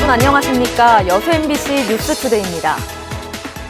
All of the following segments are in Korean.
여러분 안녕하십니까? 여수 MBC 뉴스투데이입니다.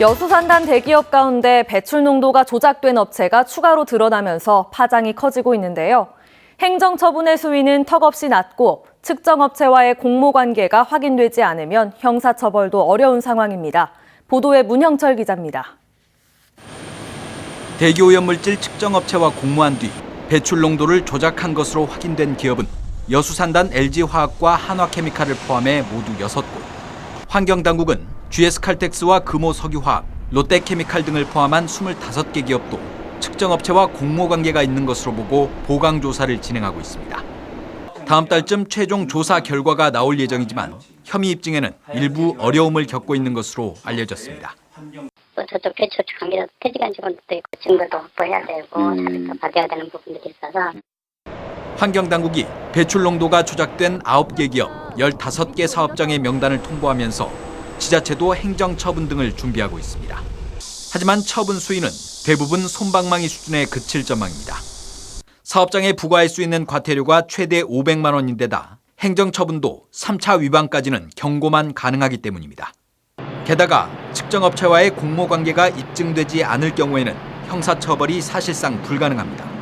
여수 산단 대기업 가운데 배출 농도가 조작된 업체가 추가로 드러나면서 파장이 커지고 있는데요. 행정처분의 수위는 턱없이 낮고 측정 업체와의 공모관계가 확인되지 않으면 형사처벌도 어려운 상황입니다. 보도에 문형철 기자입니다. 대기오염물질 측정업체와 공모한 뒤 배출 농도를 조작한 것으로 확인된 기업은 여수산단 LG화학과 한화케미칼을 포함해 모두 6곳. 환경당국은 GS칼텍스와 금호석유화학, 롯데케미칼 등을 포함한 25개 기업도 측정업체와 공모관계가 있는 것으로 보고 보강조사를 진행하고 있습니다. 다음 달쯤 최종 조사 결과가 나올 예정이지만 혐의 입증에는 일부 어려움을 겪고 있는 것으로 알려졌습니다. 또 저쪽 배출 관계자도 퇴직한 직원들도 있고 증거도 확보해야 되고 자료도 받아야 되는 부분들이 있어서 환경당국이 배출 농도가 조작된 9개 기업, 15개 사업장의 명단을 통보하면서 지자체도 행정처분 등을 준비하고 있습니다. 하지만 처분 수위는 대부분 솜방망이 수준에 그칠 전망입니다. 사업장에 부과할 수 있는 과태료가 최대 500만 원인데다 행정처분도 3차 위반까지는 경고만 가능하기 때문입니다. 게다가 측정업체와의 공모관계가 입증되지 않을 경우에는 형사처벌이 사실상 불가능합니다.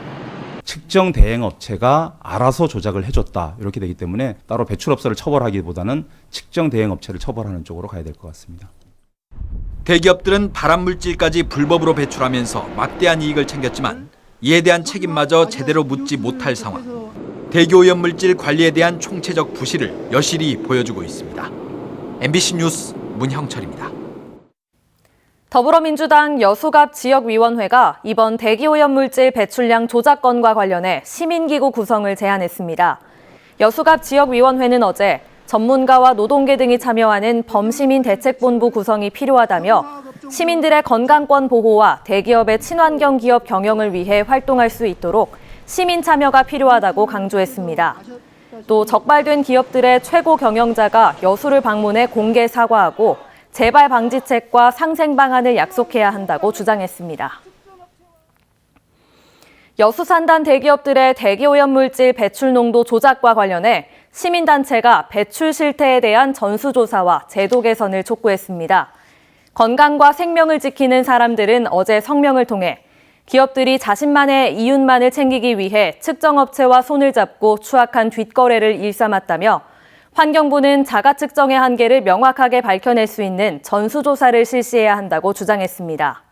측정 대행업체가 알아서 조작을 해줬다 이렇게 되기 때문에 따로 배출업소를 처벌하기보다는 측정 대행업체를 처벌하는 쪽으로 가야 될 것 같습니다. 대기업들은 발암물질까지 불법으로 배출하면서 막대한 이익을 챙겼지만 이에 대한 책임마저 제대로 묻지 못할 상황. 대기오염물질 관리에 대한 총체적 부실을 여실히 보여주고 있습니다. MBC 뉴스 문형철입니다. 더불어민주당 여수갑 지역위원회가 이번 대기오염물질 배출량 조작 건과 관련해 시민기구 구성을 제안했습니다. 여수갑 지역위원회는 어제 전문가와 노동계 등이 참여하는 범시민대책본부 구성이 필요하다며 시민들의 건강권 보호와 대기업의 친환경 기업 경영을 위해 활동할 수 있도록 시민 참여가 필요하다고 강조했습니다. 또 적발된 기업들의 최고 경영자가 여수를 방문해 공개 사과하고 재발 방지책과 상생 방안을 약속해야 한다고 주장했습니다. 여수산단 대기업들의 대기오염물질 배출 농도 조작과 관련해 시민단체가 배출 실태에 대한 전수조사와 제도 개선을 촉구했습니다. 건강과 생명을 지키는 사람들은 어제 성명을 통해 기업들이 자신만의 이윤만을 챙기기 위해 측정업체와 손을 잡고 추악한 뒷거래를 일삼았다며 환경부는 자가측정의 한계를 명확하게 밝혀낼 수 있는 전수조사를 실시해야 한다고 주장했습니다.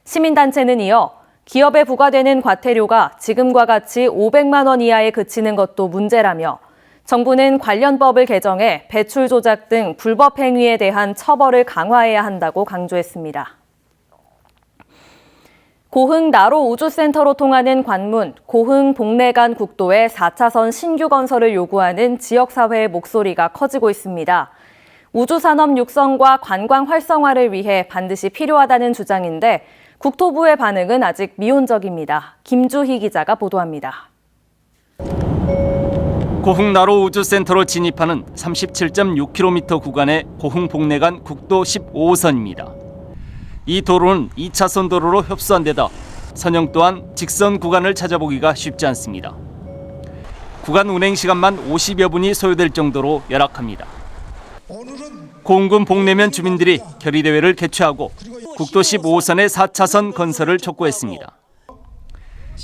시민단체는 이어 기업에 부과되는 과태료가 지금과 같이 500만 원 이하에 그치는 것도 문제라며 정부는 관련 법을 개정해 배출 조작 등 불법 행위에 대한 처벌을 강화해야 한다고 강조했습니다. 고흥 나로 우주센터로 통하는 관문 고흥 복내간 국도의 4차선 신규 건설을 요구하는 지역사회의 목소리가 커지고 있습니다. 우주산업 육성과 관광 활성화를 위해 반드시 필요하다는 주장인데 국토부의 반응은 아직 미온적입니다. 김주희 기자가 보도합니다. 고흥 나로 우주센터로 진입하는 37.6km 구간의 고흥 복내간 국도 15호선입니다. 이 도로는 2차선 도로로 협소한 데다 선형 또한 직선 구간을 찾아보기가 쉽지 않습니다. 구간 운행 시간만 50여 분이 소요될 정도로 열악합니다. 고흥군 복내면 주민들이 결의대회를 개최하고 국도 15호선의 4차선 건설을 촉구했습니다.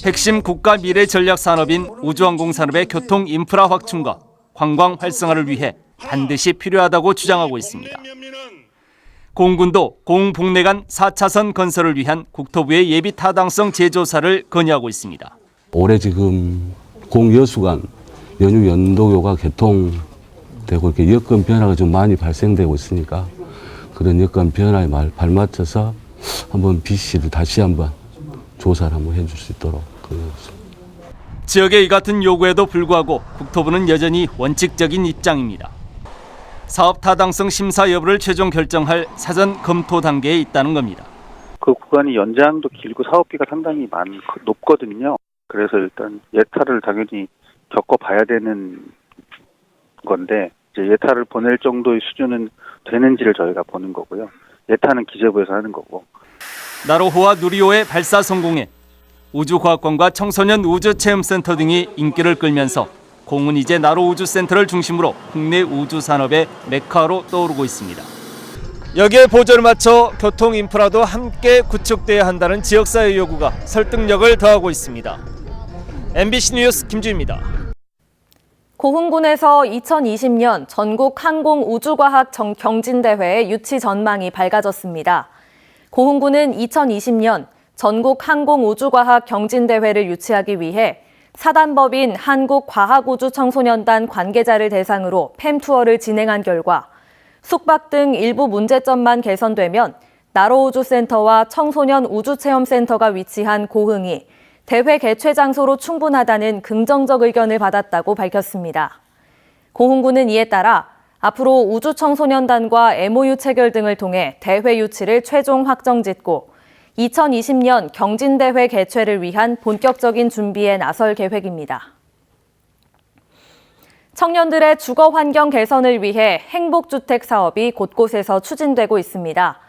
핵심 국가 미래 전략 산업인 우주항공 산업의 교통 인프라 확충과 관광 활성화를 위해 반드시 필요하다고 주장하고 있습니다. 고흥군도 고흥 복내간 4차선 건설을 위한 국토부의 예비 타당성 재조사를 건의하고 있습니다. 올해 지금 고흥 여수간 연휴 연도교가 개통되고 이렇게 여건 변화가 좀 많이 발생되고 있으니까 그런 여건 변화에 발맞춰서 한번 BC를 다시 한번 조사를 한번 해줄 수 있도록 그러겠습니다. 지역의 이 같은 요구에도 불구하고 국토부는 여전히 원칙적인 입장입니다. 사업 타당성 심사 여부를 최종 결정할 사전 검토 단계에 있다는 겁니다. 그 구간이 연장도 길고 사업비가 상당히 높거든요. 그래서 일단 예타를 당연히 겪어봐야 되는 건데 이제 예타를 보낼 정도의 수준은 되는지를 저희가 보는 거고요. 예타는 기재부에서 하는 거고. 나로호와 누리호의 발사 성공에 우주과학관과 청소년 우주체험센터 등이 인기를 끌면서 공은 이제 나로우주센터를 중심으로 국내 우주 산업의 메카로 떠오르고 있습니다. 여기에 보조를 맞춰 교통 인프라도 함께 구축돼야 한다는 지역사회 요구가 설득력을 더하고 있습니다. MBC 뉴스 김주입니다. 고흥군에서 2020년 전국 항공우주과학 경진대회 유치 전망이 밝아졌습니다. 고흥군은 2020년 전국 항공우주과학 경진대회를 유치하기 위해 사단법인 한국과학우주청소년단 관계자를 대상으로 팸투어를 진행한 결과 숙박 등 일부 문제점만 개선되면 나로우주센터와 청소년 우주체험센터가 위치한 고흥이 대회 개최 장소로 충분하다는 긍정적 의견을 받았다고 밝혔습니다. 고흥군은 이에 따라 앞으로 우주청소년단과 MOU 체결 등을 통해 대회 유치를 최종 확정짓고 2020년 경진대회 개최를 위한 본격적인 준비에 나설 계획입니다. 청년들의 주거 환경 개선을 위해 행복주택 사업이 곳곳에서 추진되고 있습니다.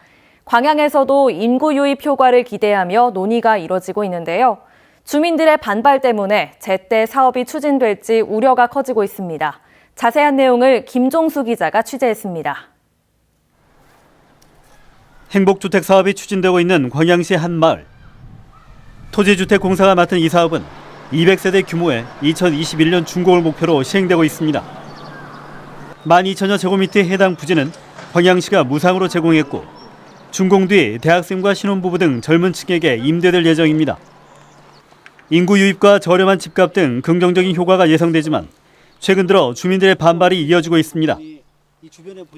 광양에서도 인구 유입 효과를 기대하며 논의가 이뤄지고 있는데요. 주민들의 반발 때문에 제때 사업이 추진될지 우려가 커지고 있습니다. 자세한 내용을 김종수 기자가 취재했습니다. 행복주택 사업이 추진되고 있는 광양시 한 마을. 토지주택공사가 맡은 이 사업은 200세대 규모의 2021년 준공을 목표로 시행되고 있습니다. 12,000여 제곱미터의 해당 부지는 광양시가 무상으로 제공했고 준공 뒤 대학생과 신혼부부 등 젊은 층에게 임대될 예정입니다. 인구 유입과 저렴한 집값 등 긍정적인 효과가 예상되지만 최근 들어 주민들의 반발이 이어지고 있습니다.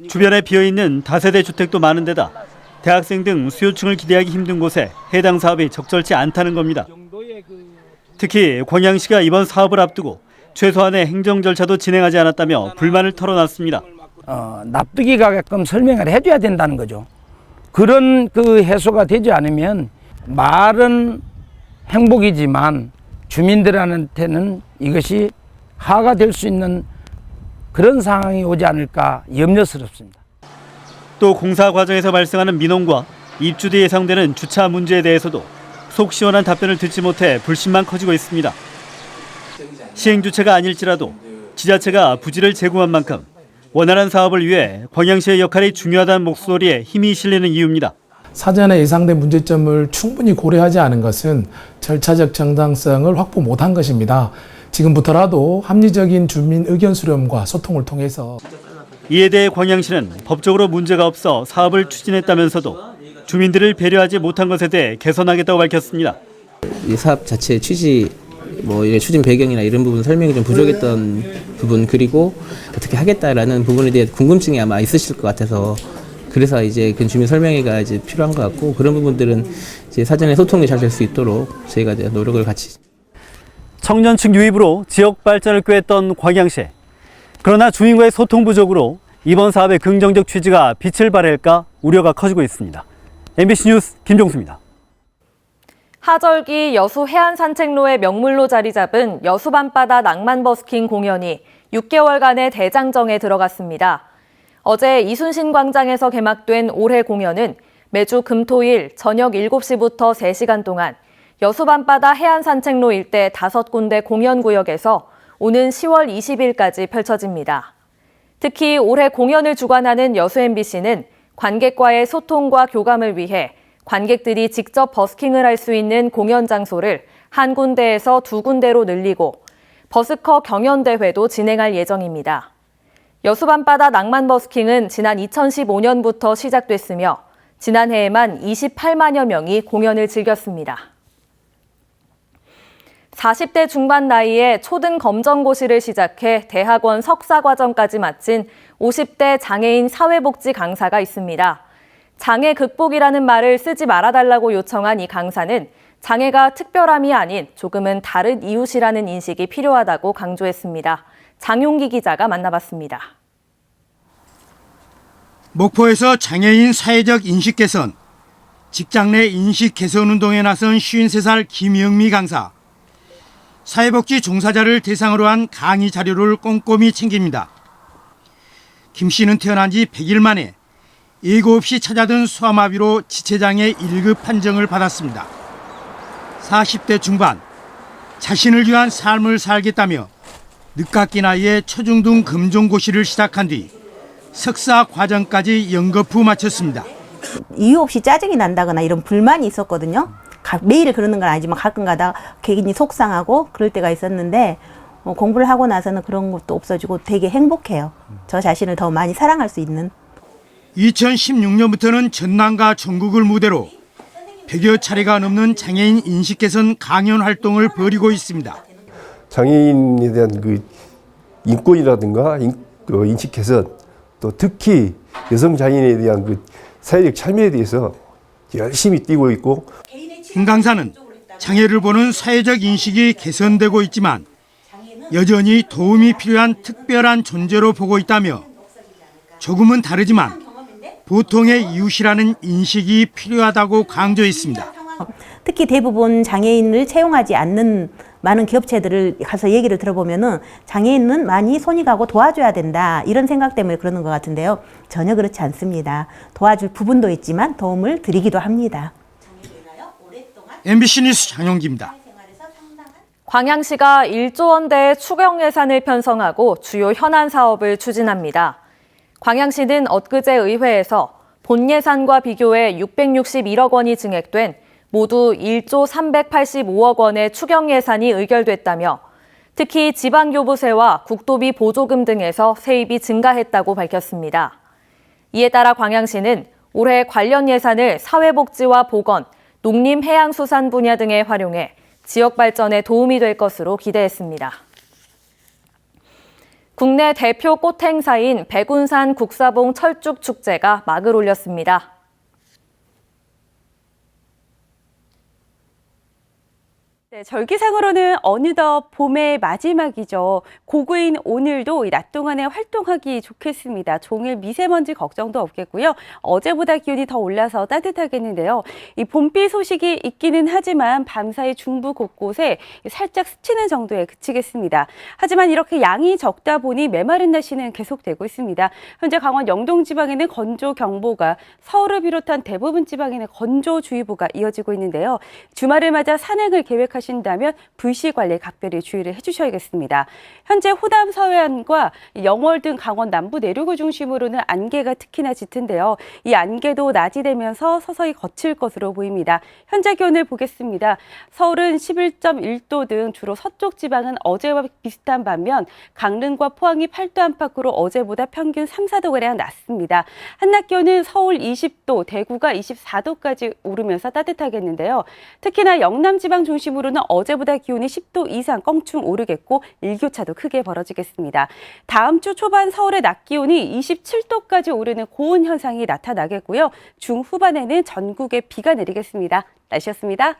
주변에 비어있는 다세대 주택도 많은 데다 대학생 등 수요층을 기대하기 힘든 곳에 해당 사업이 적절치 않다는 겁니다. 특히 광양시가 이번 사업을 앞두고 최소한의 행정 절차도 진행하지 않았다며 불만을 털어놨습니다. 납득이 가게끔 설명을 해줘야 된다는 거죠. 그런 해소가 되지 않으면 말은 행복이지만 주민들한테는 이것이 하가 될 수 있는 그런 상황이 오지 않을까 염려스럽습니다. 또 공사 과정에서 발생하는 민원과 입주 뒤 예상되는 주차 문제에 대해서도 속 시원한 답변을 듣지 못해 불신만 커지고 있습니다. 시행주체가 아닐지라도 지자체가 부지를 제공한 만큼 원활한 사업을 위해 광양시의 역할이 중요하다는 목소리에 힘이 실리는 이유입니다. 사전에 예상된 문제점을 충분히 고려하지 않은 것은 절차적 정당성을 확보 못한 것입니다. 지금부터라도 합리적인 주민 의견 수렴과 소통을 통해서 이에 대해 광양시는 법적으로 문제가 없어 사업을 추진했다면서도 주민들을 배려하지 못한 것에 대해 개선하겠다고 밝혔습니다. 이 사업 자체의 취지, 추진 배경이나 이런 부분 설명이 좀 부족했던 부분, 그리고 어떻게 하겠다라는 부분에 대해 궁금증이 아마 있으실 것 같아서 그래서 이제 그 주민 설명회가 이제 필요한 것 같고 그런 부분들은 이제 사전에 소통이 잘 될 수 있도록 저희가 이제 노력을 같이. 청년층 유입으로 지역 발전을 꾀했던 광양시. 그러나 주민과의 소통 부족으로 이번 사업의 긍정적 취지가 빛을 발할까 우려가 커지고 있습니다. MBC 뉴스 김종수입니다. 하절기 여수 해안산책로의 명물로 자리 잡은 여수 밤바다 낭만 버스킹 공연이 6개월간의 대장정에 들어갔습니다. 어제 이순신 광장에서 개막된 올해 공연은 매주 금토일 저녁 7시부터 3시간 동안 여수 밤바다 해안산책로 일대 5군데 공연구역에서 오는 10월 20일까지 펼쳐집니다. 특히 올해 공연을 주관하는 여수 MBC는 관객과의 소통과 교감을 위해 관객들이 직접 버스킹을 할 수 있는 공연 장소를 한 군데에서 2군데로 늘리고 버스커 경연대회도 진행할 예정입니다. 여수 밤바다 낭만 버스킹은 지난 2015년부터 시작됐으며 지난해에만 28만여 명이 공연을 즐겼습니다. 40대 중반 나이에 초등 검정고시를 시작해 대학원 석사과정까지 마친 50대 장애인 사회복지 강사가 있습니다. 장애 극복이라는 말을 쓰지 말아달라고 요청한 이 강사는 장애가 특별함이 아닌 조금은 다른 이웃이라는 인식이 필요하다고 강조했습니다. 장용기 기자가 만나봤습니다. 목포에서 장애인 사회적 인식 개선, 직장 내 인식 개선 운동에 나선 53살 김영미 강사. 사회복지 종사자를 대상으로 한 강의 자료를 꼼꼼히 챙깁니다. 김 씨는 태어난 지 100일 만에 예고 없이 찾아든 소아마비로 지체장애 1급 판정을 받았습니다. 40대 중반, 자신을 위한 삶을 살겠다며 늦깎이 나이에 초중등 금종고시를 시작한 뒤 석사 과정까지 연거푸 마쳤습니다. 이유 없이 짜증이 난다거나 이런 불만이 있었거든요. 매일 그러는 건 아니지만 가끔가다 괜히 속상하고 그럴 때가 있었는데 공부를 하고 나서는 그런 것도 없어지고 되게 행복해요. 저 자신을 더 많이 사랑할 수 있는. 2016년부터는 전남과 전국을 무대로 100여 차례가 넘는 장애인 인식 개선 강연 활동을 벌이고 있습니다. 장애인에 대한 그 인권이라든가 인식 개선, 또 특히 여성 장애인에 대한 그 사회적 참여에 대해서 열심히 뛰고 있고, 김 강사는 장애를 보는 사회적 인식이 개선되고 있지만 여전히 도움이 필요한 특별한 존재로 보고 있다며 조금은 다르지만 보통의 이웃이라는 인식이 필요하다고 강조했습니다. 특히 대부분 장애인을 채용하지 않는 많은 기업체들을 가서 얘기를 들어보면은 장애인은 많이 손이 가고 도와줘야 된다 이런 생각 때문에 그러는 것 같은데요. 전혀 그렇지 않습니다. 도와줄 부분도 있지만 도움을 드리기도 합니다. MBC 뉴스 장영기입니다. 광양시가 1조 원대의 추경 예산을 편성하고 주요 현안 사업을 추진합니다. 광양시는 엊그제 의회에서 본 예산과 비교해 661억 원이 증액된 모두 1조 385억 원의 추경 예산이 의결됐다며 특히 지방교부세와 국도비 보조금 등에서 세입이 증가했다고 밝혔습니다. 이에 따라 광양시는 올해 관련 예산을 사회복지와 보건, 농림해양수산 분야 등에 활용해 지역 발전에 도움이 될 것으로 기대했습니다. 국내 대표 꽃 행사인 백운산 국사봉 철쭉 축제가 막을 올렸습니다. 네, 절기상으로는 어느덧 봄의 마지막이죠. 고구인 오늘도 낮 동안에 활동하기 좋겠습니다. 종일 미세먼지 걱정도 없겠고요. 어제보다 기온이 더 올라서 따뜻하겠는데요. 이 봄비 소식이 있기는 하지만 밤사이 중부 곳곳에 살짝 스치는 정도에 그치겠습니다. 하지만 이렇게 양이 적다 보니 메마른 날씨는 계속되고 있습니다. 현재 강원 영동 지방에는 건조경보가, 서울을 비롯한 대부분 지방에는 건조주의보가 이어지고 있는데요. 주말을 맞아 산행을 계획하신다면 불씨 관리에 각별히 주의를 해주셔야겠습니다. 현재 호남 서해안과 영월 등 강원 남부 내륙을 중심으로는 안개가 특히나 짙은데요. 이 안개도 낮이 되면서 서서히 거칠 것으로 보입니다. 현재 기온을 보겠습니다. 서울은 11.1도 등 주로 서쪽 지방은 어제와 비슷한 반면 강릉과 포항이 8도 안팎으로 어제보다 평균 3, 4도가량 낮습니다. 한낮 기온은 서울 20도, 대구가 24도까지 오르면서 따뜻하겠는데요. 특히나 영남 지방 중심으로 어제보다 기온이 10도 이상 껑충 오르겠고 일교차도 크게 벌어지겠습니다. 다음 주 초반 서울의 낮 기온이 27도까지 오르는 고온 현상이 나타나겠고요. 중후반에는 전국에 비가 내리겠습니다. 날씨였습니다.